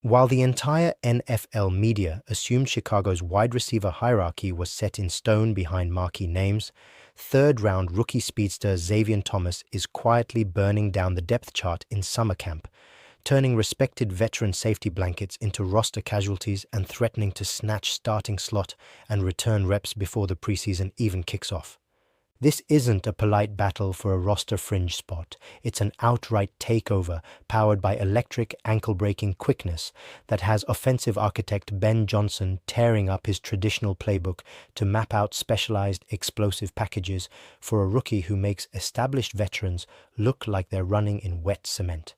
While the entire NFL media assumed Chicago's wide receiver hierarchy was set in stone behind marquee names, third-round rookie speedster Zavion Thomas is quietly burning down the depth chart in summer camp, turning respected veteran safety blankets into roster casualties and threatening to snatch starting slot and return reps before the preseason even kicks off. This isn't a polite battle for a roster fringe spot. It's an outright takeover powered by electric ankle-breaking quickness that has offensive architect Ben Johnson tearing up his traditional playbook to map out specialized explosive packages for a rookie who makes established veterans look like they're running in wet cement.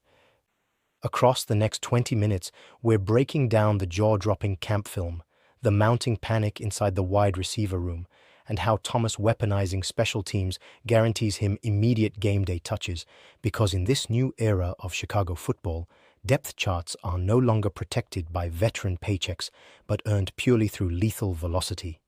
Across the next 20 minutes, we're breaking down the jaw-dropping camp film, the mounting panic inside the wide receiver room, and how Thomas weaponizing special teams guarantees him immediate game day touches, because in this new era of Chicago football, depth charts are no longer protected by veteran paychecks, but earned purely through lethal velocity.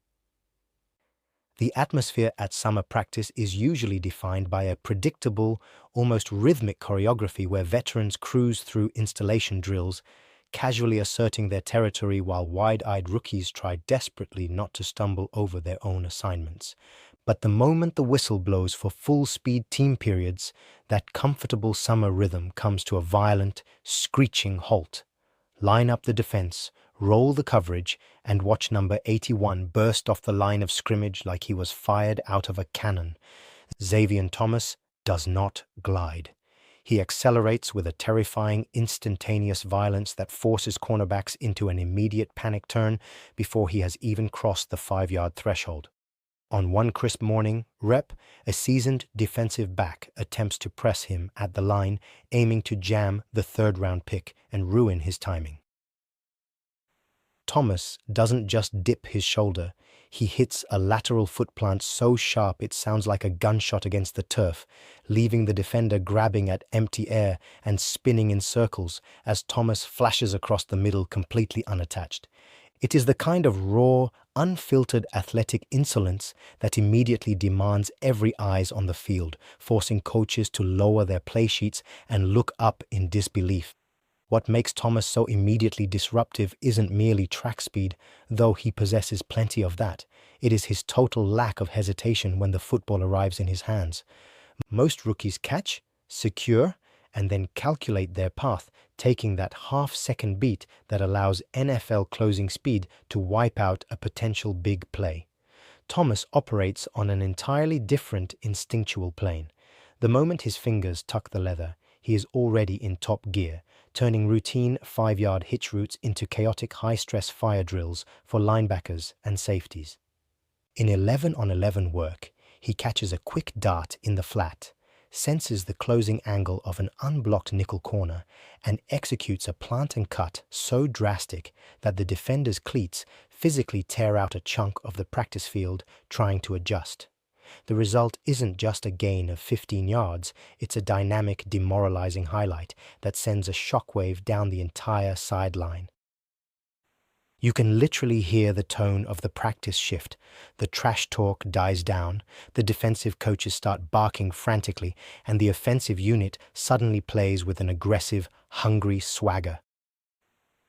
The atmosphere at summer practice is usually defined by a predictable, almost rhythmic choreography where veterans cruise through installation drills, casually asserting their territory while wide-eyed rookies try desperately not to stumble over their own assignments. But the moment the whistle blows for full-speed team periods, that comfortable summer rhythm comes to a violent, screeching halt. Line up the defense, roll the coverage, and watch number 81 burst off the line of scrimmage like he was fired out of a cannon. Zavion Thomas does not glide. He accelerates with a terrifying, instantaneous violence that forces cornerbacks into an immediate panic turn before he has even crossed the 5-yard threshold. On one crisp morning, Rep, a seasoned defensive back, attempts to press him at the line, aiming to jam the third-round pick and ruin his timing. Thomas doesn't just dip his shoulder, he hits a lateral foot plant so sharp it sounds like a gunshot against the turf, leaving the defender grabbing at empty air and spinning in circles as Thomas flashes across the middle completely unattached. It is the kind of raw, unfiltered athletic insolence that immediately demands every eyes on the field, forcing coaches to lower their play sheets and look up in disbelief. What makes Thomas so immediately disruptive isn't merely track speed, though he possesses plenty of that. It is his total lack of hesitation when the football arrives in his hands. Most rookies catch, secure, and then calculate their path, taking that half-second beat that allows NFL closing speed to wipe out a potential big play. Thomas operates on an entirely different instinctual plane. The moment his fingers tuck the leather, he is already in top gear, turning routine 5-yard hitch routes into chaotic high-stress fire drills for linebackers and safeties. In 11-on-11 work, he catches a quick dart in the flat, senses the closing angle of an unblocked nickel corner, and executes a plant and cut so drastic that the defender's cleats physically tear out a chunk of the practice field trying to adjust. The result isn't just a gain of 15 yards, it's a dynamic, demoralizing highlight that sends a shockwave down the entire sideline. You can literally hear the tone of the practice shift. The trash talk dies down, the defensive coaches start barking frantically, and the offensive unit suddenly plays with an aggressive, hungry swagger.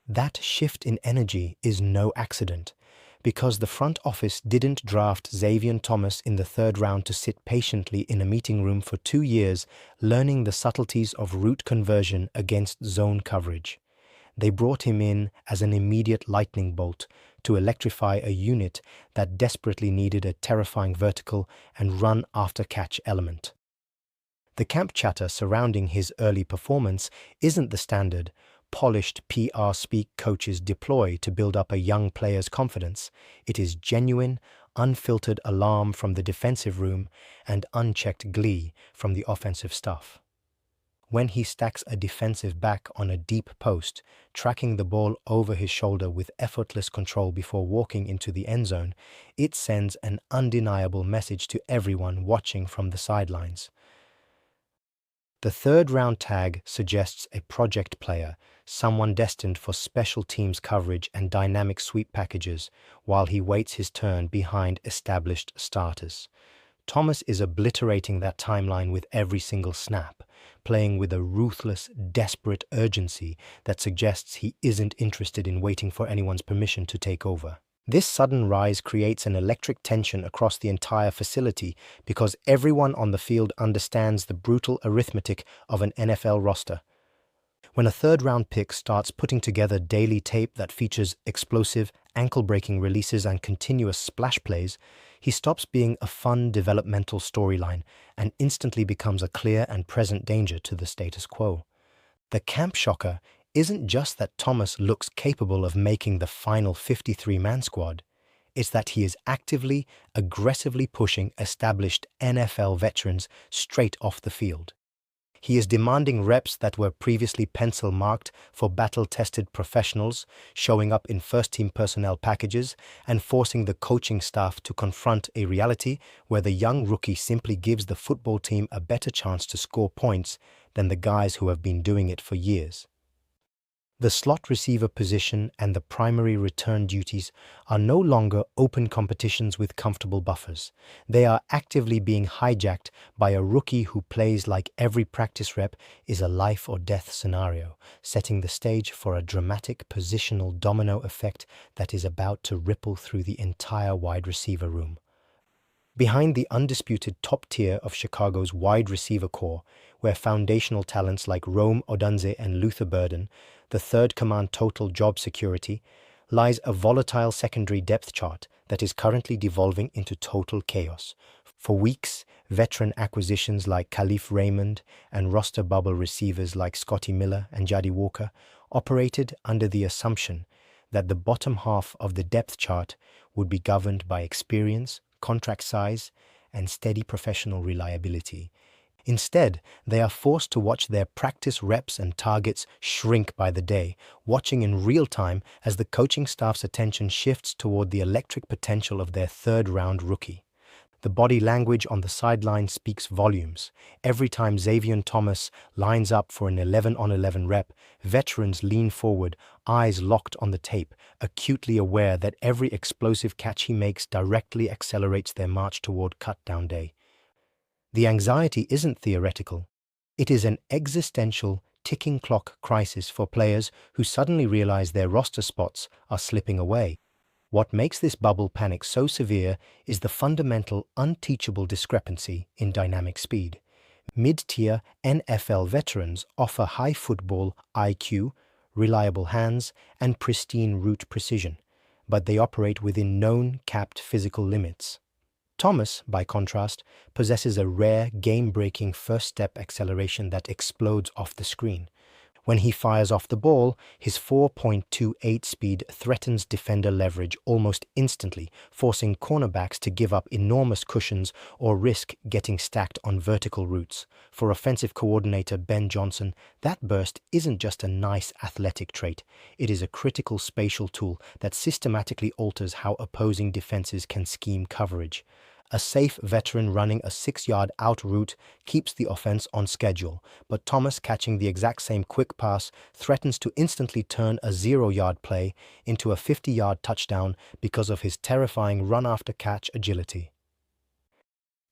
That shift in energy is no accident, because the front office didn't draft Zavion Thomas in the third round to sit patiently in a meeting room for 2 years learning the subtleties of route conversion against zone coverage. They brought him in as an immediate lightning bolt to electrify a unit that desperately needed a terrifying vertical and run-after-catch element. The camp chatter surrounding his early performance isn't the standard, polished PR speak coaches deploy to build up a young player's confidence. It is genuine, unfiltered alarm from the defensive room and unchecked glee from the offensive staff. When he stacks a defensive back on a deep post, tracking the ball over his shoulder with effortless control before walking into the end zone, it sends an undeniable message to everyone watching from the sidelines. The third-round tag suggests a project player, someone destined for special teams coverage and dynamic sweep packages, while he waits his turn behind established starters. Thomas is obliterating that timeline with every single snap, playing with a ruthless, desperate urgency that suggests he isn't interested in waiting for anyone's permission to take over. This sudden rise creates an electric tension across the entire facility because everyone on the field understands the brutal arithmetic of an NFL roster. When a third-round pick starts putting together daily tape that features explosive, ankle-breaking releases and continuous splash plays, he stops being a fun developmental storyline and instantly becomes a clear and present danger to the status quo. The camp shocker isn't just that Thomas looks capable of making the final 53-man squad, it's that he is actively, aggressively pushing established NFL veterans straight off the field. He is demanding reps that were previously pencil-marked for battle-tested professionals, showing up in first-team personnel packages, and forcing the coaching staff to confront a reality where the young rookie simply gives the football team a better chance to score points than the guys who have been doing it for years. The slot receiver position and the primary return duties are no longer open competitions with comfortable buffers. They are actively being hijacked by a rookie who plays like every practice rep is a life or death scenario, setting the stage for a dramatic positional domino effect that is about to ripple through the entire wide receiver room. Behind the undisputed top tier of Chicago's wide receiver core, where foundational talents like Rome Odunze and Luther Burden, the third command total job security, lies a volatile secondary depth chart that is currently devolving into total chaos. For weeks, veteran acquisitions like Kalif Raymond and roster bubble receivers like Scotty Miller and Jadi Walker operated under the assumption that the bottom half of the depth chart would be governed by experience, contract size, and steady professional reliability. Instead, they are forced to watch their practice reps and targets shrink by the day, watching in real time as the coaching staff's attention shifts toward the electric potential of their third-round rookie. The body language on the sideline speaks volumes. Every time Zavion Thomas lines up for an 11-on-11 rep, veterans lean forward, eyes locked on the tape, acutely aware that every explosive catch he makes directly accelerates their march toward cut-down day. The anxiety isn't theoretical. It is an existential, ticking clock crisis for players who suddenly realize their roster spots are slipping away. What makes this bubble panic so severe is the fundamental, unteachable discrepancy in dynamic speed. Mid-tier NFL veterans offer high football IQ, reliable hands, and pristine route precision, but they operate within known capped physical limits. Thomas, by contrast, possesses a rare, game-breaking first-step acceleration that explodes off the screen. When he fires off the ball, his 4.28 speed threatens defender leverage almost instantly, forcing cornerbacks to give up enormous cushions or risk getting stacked on vertical routes. For offensive coordinator Ben Johnson, that burst isn't just a nice athletic trait. It is a critical spatial tool that systematically alters how opposing defenses can scheme coverage. A safe veteran running a 6-yard out route keeps the offense on schedule, but Thomas catching the exact same quick pass threatens to instantly turn a 0-yard play into a 50-yard touchdown because of his terrifying run-after-catch agility.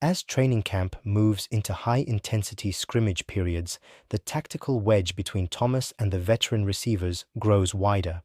As training camp moves into high-intensity scrimmage periods, the tactical wedge between Thomas and the veteran receivers grows wider.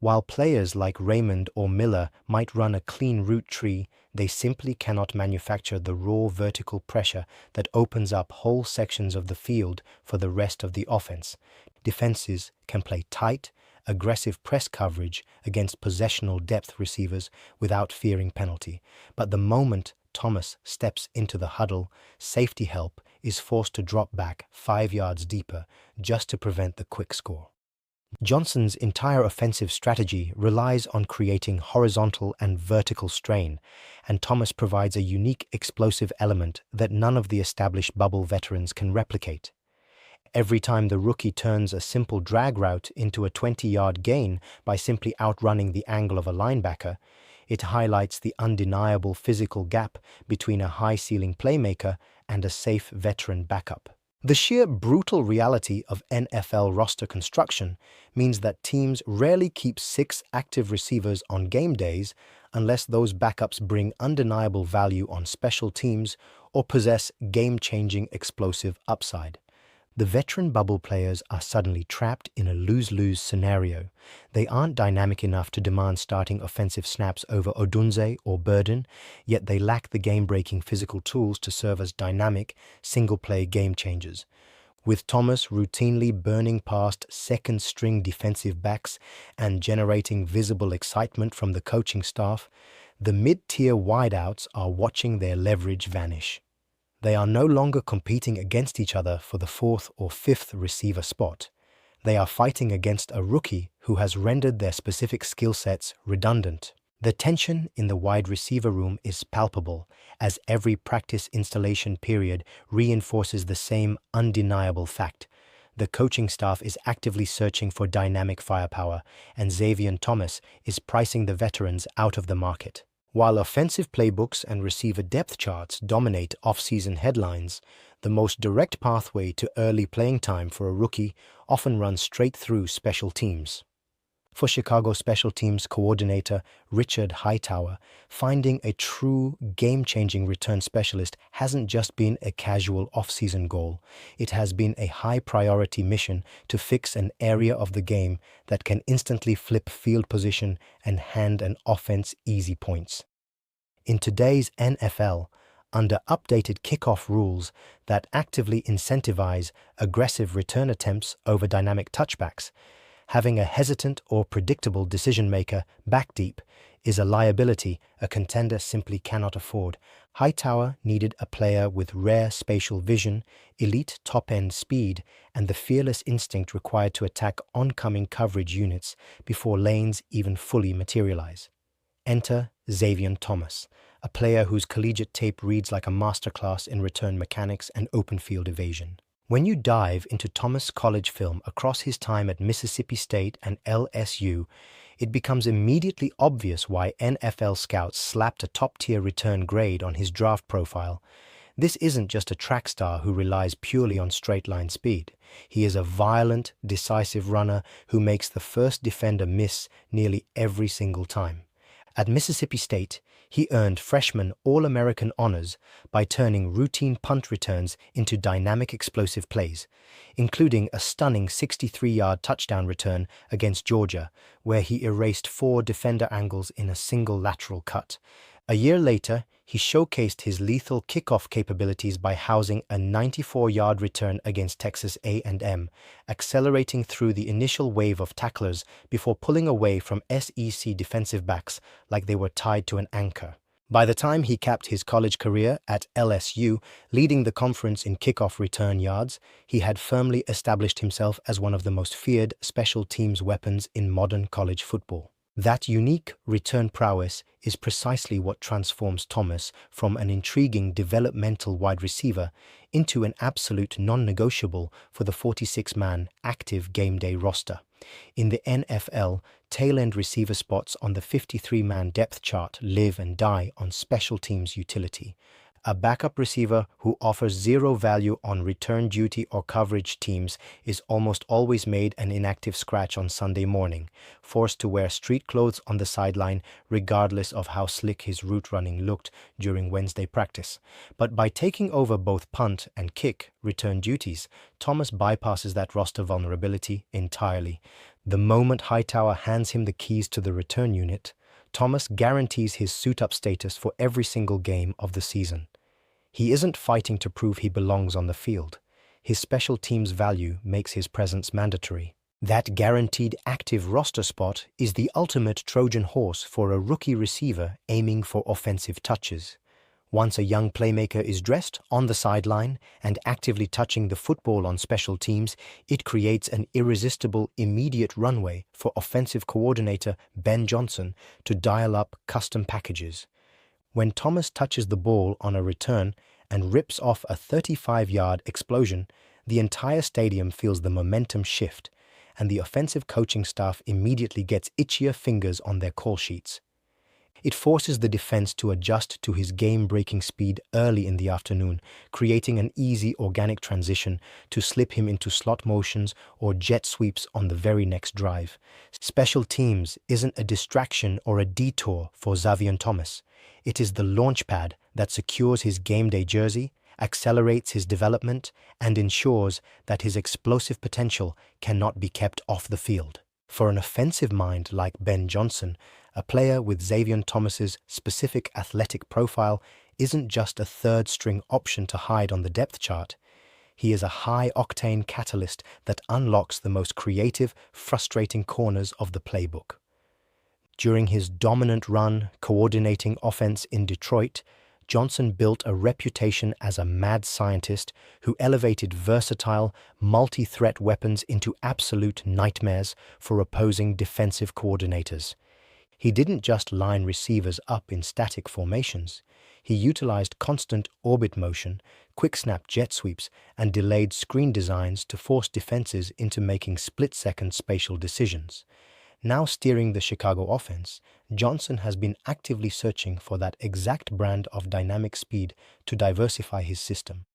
While players like Raymond or Miller might run a clean route tree, they simply cannot manufacture the raw vertical pressure that opens up whole sections of the field for the rest of the offense. Defenses can play tight, aggressive press coverage against possessional depth receivers without fearing penalty. But the moment Thomas steps into the huddle, safety help is forced to drop back 5 yards deeper just to prevent the quick score. Johnson's entire offensive strategy relies on creating horizontal and vertical strain, and Thomas provides a unique explosive element that none of the established bubble veterans can replicate. Every time the rookie turns a simple drag route into a 20-yard gain by simply outrunning the angle of a linebacker, it highlights the undeniable physical gap between a high-ceiling playmaker and a safe veteran backup. The sheer brutal reality of NFL roster construction means that teams rarely keep 6 active receivers on game days unless those backups bring undeniable value on special teams or possess game-changing explosive upside. The veteran bubble players are suddenly trapped in a lose-lose scenario. They aren't dynamic enough to demand starting offensive snaps over Odunze or Burden, yet they lack the game-breaking physical tools to serve as dynamic, single-play game changers. With Thomas routinely burning past second-string defensive backs and generating visible excitement from the coaching staff, the mid-tier wideouts are watching their leverage vanish. They are no longer competing against each other for the 4th or 5th receiver spot. They are fighting against a rookie who has rendered their specific skill sets redundant. The tension in the wide receiver room is palpable, as every practice installation period reinforces the same undeniable fact. The coaching staff is actively searching for dynamic firepower, and Zavion Thomas is pricing the veterans out of the market. While offensive playbooks and receiver depth charts dominate off-season headlines, the most direct pathway to early playing time for a rookie often runs straight through special teams. For Chicago special teams coordinator Richard Hightower, finding a true game-changing return specialist hasn't just been a casual off-season goal. It has been a high-priority mission to fix an area of the game that can instantly flip field position and hand an offense easy points. In today's NFL, under updated kickoff rules that actively incentivize aggressive return attempts over dynamic touchbacks, having a hesitant or predictable decision-maker back deep is a liability a contender simply cannot afford. Hightower needed a player with rare spatial vision, elite top-end speed, and the fearless instinct required to attack oncoming coverage units before lanes even fully materialize. Enter Zavion Thomas, a player whose collegiate tape reads like a masterclass in return mechanics and open field evasion. When you dive into Thomas' college film across his time at Mississippi State and LSU, it becomes immediately obvious why NFL scouts slapped a top-tier return grade on his draft profile. This isn't just a track star who relies purely on straight-line speed. He is a violent, decisive runner who makes the first defender miss nearly every single time. At Mississippi State, he earned freshman All-American honors by turning routine punt returns into dynamic explosive plays, including a stunning 63-yard touchdown return against Georgia, where he erased 4 defender angles in a single lateral cut. A year later, he showcased his lethal kickoff capabilities by housing a 94-yard return against Texas A&M, accelerating through the initial wave of tacklers before pulling away from SEC defensive backs like they were tied to an anchor. By the time he capped his college career at LSU, leading the conference in kickoff return yards, he had firmly established himself as one of the most feared special teams weapons in modern college football. That unique return prowess is precisely what transforms Thomas from an intriguing developmental wide receiver into an absolute non-negotiable for the 46-man active game day roster. In the NFL, tail-end receiver spots on the 53-man depth chart live and die on special teams utility. A backup receiver who offers zero value on return duty or coverage teams is almost always made an inactive scratch on Sunday morning, forced to wear street clothes on the sideline regardless of how slick his route running looked during Wednesday practice. But by taking over both punt and kick return duties, Thomas bypasses that roster vulnerability entirely. The moment Hightower hands him the keys to the return unit, Thomas guarantees his suit-up status for every single game of the season. He isn't fighting to prove he belongs on the field. His special teams value makes his presence mandatory. That guaranteed active roster spot is the ultimate Trojan horse for a rookie receiver aiming for offensive touches. Once a young playmaker is dressed on the sideline and actively touching the football on special teams, it creates an irresistible immediate runway for offensive coordinator Ben Johnson to dial up custom packages. When Thomas touches the ball on a return and rips off a 35-yard explosion, the entire stadium feels the momentum shift, and the offensive coaching staff immediately gets itchier fingers on their call sheets. It forces the defense to adjust to his game-breaking speed early in the afternoon, creating an easy organic transition to slip him into slot motions or jet sweeps on the very next drive. Special teams isn't a distraction or a detour for Zavion Thomas. It is the launchpad that secures his game day jersey, accelerates his development, and ensures that his explosive potential cannot be kept off the field. For an offensive mind like Ben Johnson, a player with Zavion Thomas's specific athletic profile isn't just a third-string option to hide on the depth chart. He is a high-octane catalyst that unlocks the most creative, frustrating corners of the playbook. During his dominant run coordinating offense in Detroit, Johnson built a reputation as a mad scientist who elevated versatile, multi-threat weapons into absolute nightmares for opposing defensive coordinators. He didn't just line receivers up in static formations. He utilized constant orbit motion, quick-snap jet sweeps, and delayed screen designs to force defenses into making split-second spatial decisions. Now steering the Chicago offense, Johnson has been actively searching for that exact brand of dynamic speed to diversify his system.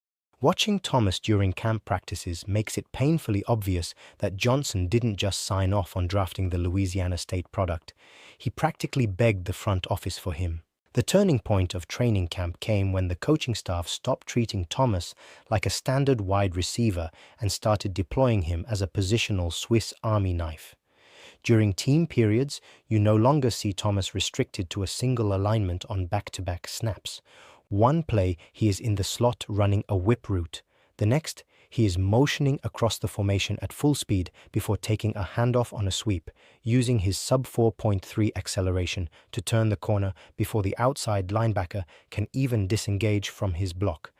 Watching Thomas during camp practices makes it painfully obvious that Johnson didn't just sign off on drafting the Louisiana State product. He practically begged the front office for him. The turning point of training camp came when the coaching staff stopped treating Thomas like a standard wide receiver and started deploying him as a positional Swiss Army knife. During team periods, you no longer see Thomas restricted to a single alignment on back-to-back snaps. One play, he is in the slot running a whip route. The next, he is motioning across the formation at full speed before taking a handoff on a sweep, using his sub 4.3 acceleration to turn the corner before the outside linebacker can even disengage from his block.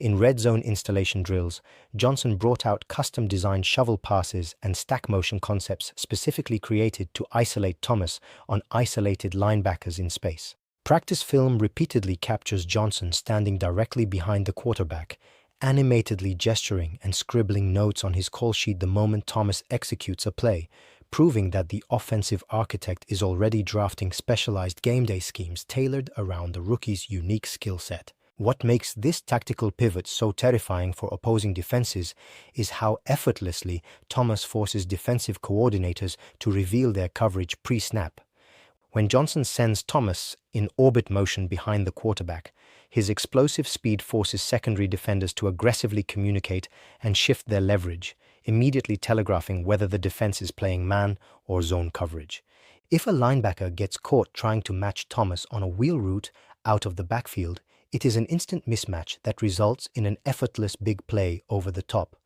In red zone installation drills, Johnson brought out custom-designed shovel passes and stack motion concepts specifically created to isolate Thomas on isolated linebackers in space. Practice film repeatedly captures Johnson standing directly behind the quarterback, animatedly gesturing and scribbling notes on his call sheet the moment Thomas executes a play, proving that the offensive architect is already drafting specialized game day schemes tailored around the rookie's unique skill set. What makes this tactical pivot so terrifying for opposing defenses is how effortlessly Thomas forces defensive coordinators to reveal their coverage pre-snap. When Johnson sends Thomas in orbit motion behind the quarterback, his explosive speed forces secondary defenders to aggressively communicate and shift their leverage, immediately telegraphing whether the defense is playing man or zone coverage. If a linebacker gets caught trying to match Thomas on a wheel route out of the backfield, it is an instant mismatch that results in an effortless big play over the top.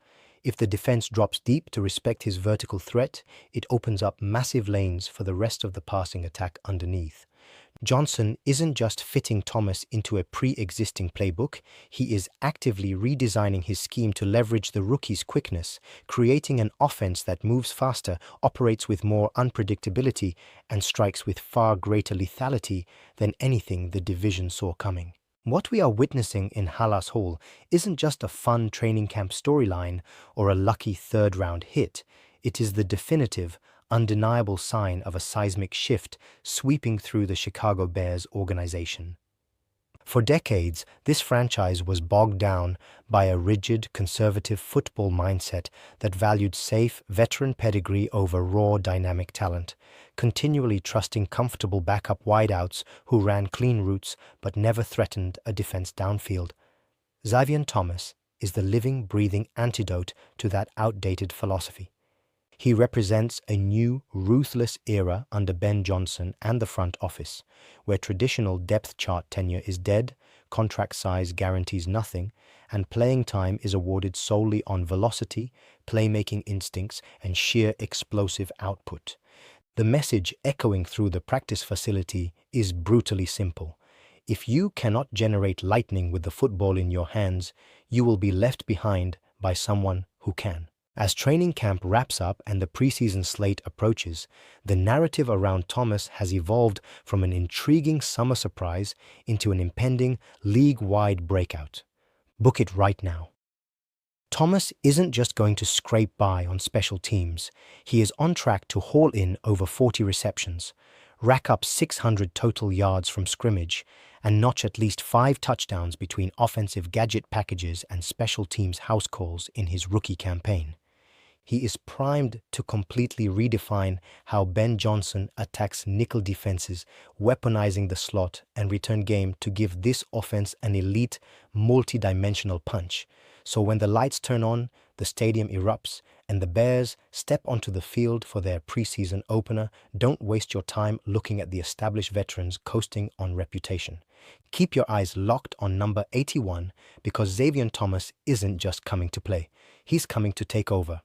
If the defense drops deep to respect his vertical threat, it opens up massive lanes for the rest of the passing attack underneath. Johnson isn't just fitting Thomas into a pre-existing playbook, he is actively redesigning his scheme to leverage the rookie's quickness, creating an offense that moves faster, operates with more unpredictability, and strikes with far greater lethality than anything the division saw coming. What we are witnessing in Halas Hall isn't just a fun training camp storyline or a lucky third-round hit. It is the definitive, undeniable sign of a seismic shift sweeping through the Chicago Bears organization. For decades, this franchise was bogged down by a rigid, conservative football mindset that valued safe, veteran pedigree over raw, dynamic talent, continually trusting comfortable backup wideouts who ran clean routes but never threatened a defense downfield. Zavion Thomas is the living, breathing antidote to that outdated philosophy. He represents a new, ruthless era under Ben Johnson and the front office, where traditional depth chart tenure is dead, contract size guarantees nothing, and playing time is awarded solely on velocity, playmaking instincts, and sheer explosive output. The message echoing through the practice facility is brutally simple. If you cannot generate lightning with the football in your hands, you will be left behind by someone who can. As training camp wraps up and the preseason slate approaches, the narrative around Thomas has evolved from an intriguing summer surprise into an impending league-wide breakout. Book it right now. Thomas isn't just going to scrape by on special teams. He is on track to haul in over 40 receptions, rack up 600 total yards from scrimmage, and notch at least 5 touchdowns between offensive gadget packages and special teams house calls in his rookie campaign. He is primed to completely redefine how Ben Johnson attacks nickel defenses, weaponizing the slot and return game to give this offense an elite, multi-dimensional punch. So when the lights turn on, the stadium erupts, and the Bears step onto the field for their preseason opener, don't waste your time looking at the established veterans coasting on reputation. Keep your eyes locked on number 81 because Zavion Thomas isn't just coming to play. He's coming to take over.